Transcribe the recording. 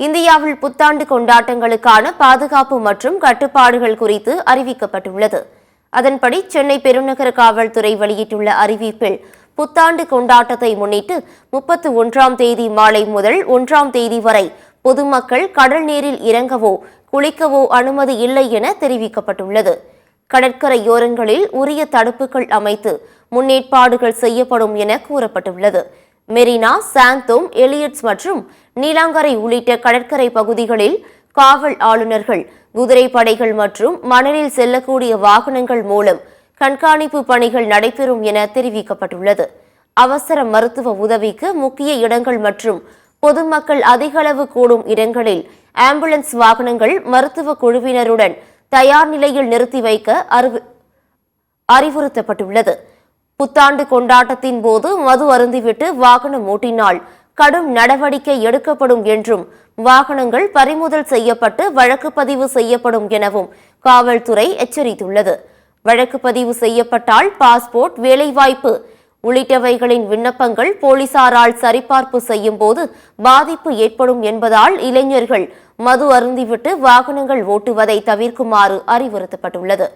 இந்தியாவில் புத்தாண்டு கொண்டாட்டங்களுக்கான பாதுகாப்பு மற்றும் கட்டுப்பாடுகள் குறித்து அறிவிக்கப்பட்டுள்ளது. அதன்படி சென்னை பெருநகர காவல்துறை வெளியிட்டுள்ள அறிவிப்பில் புத்தாண்டு கொண்டாட்டத்தை முன்னிட்டு 31ஆம் தேதி மாலை முதல் 1ஆம் தேதி வரை பொதுமக்கள் கடல் நீரில் இறங்கவோ குளிக்கவோ அனுமதி இல்லை என தெரிவிக்கப்பட்டுள்ளது. கடற்கரையோரங்களில் உரிய தடுப்புகள் அமைத்து முன்னேற்பாடுகள் செய்யப்படும் என கூறப்பட்டுள்ளது. மெரினா, சாந்தோம், எலியட்ஸ் மற்றும் நீலாங்கரை உள்ளிட்ட கடற்கரை பகுதிகளில் காவல் ஆளுநர்கள், குதிரைப்படைகள் மற்றும் மணலில் செல்லக்கூடிய வாகனங்கள் மூலம் கண்காணிப்பு பணிகள் நடைபெறும் என தெரிவிக்கப்பட்டுள்ளது. அவசர மருத்துவ உதவிக்கு முக்கிய இடங்கள் மற்றும் பொதுமக்கள் அதிகளவு கூடும் இடங்களில் ஆம்புலன்ஸ் வாகனங்கள் மருத்துவ குழுவினருடன் தயார் நிலையில் நிறுத்தி வைக்க அறிவுறுத்தப்பட்டுள்ளது. புத்தாண்டு கொண்டாட்டத்தின் போது மது அருந்திவிட்டு வாகனம் ஓட்டினால் கடும் நடவடிக்கை எடுக்கப்படும் என்றும், வாகனங்கள் பறிமுதல் செய்யப்பட்டு வழக்கு பதிவு செய்யப்படும் எனவும் காவல்துறை எச்சரித்துள்ளது. வழக்கு பதிவு செய்யப்பட்டால் பாஸ்போர்ட், வேலைவாய்ப்பு உள்ளிட்டவைகளின் விண்ணப்பங்கள் போலீசாரால் சரிபார்ப்பு செய்யும் போது பாதிப்பு ஏற்படும் என்பதால் இளைஞர்கள் மது அருந்திவிட்டு வாகனங்கள் ஓட்டுவதை தவிர்க்குமாறு அறிவுறுத்தப்பட்டுள்ளது.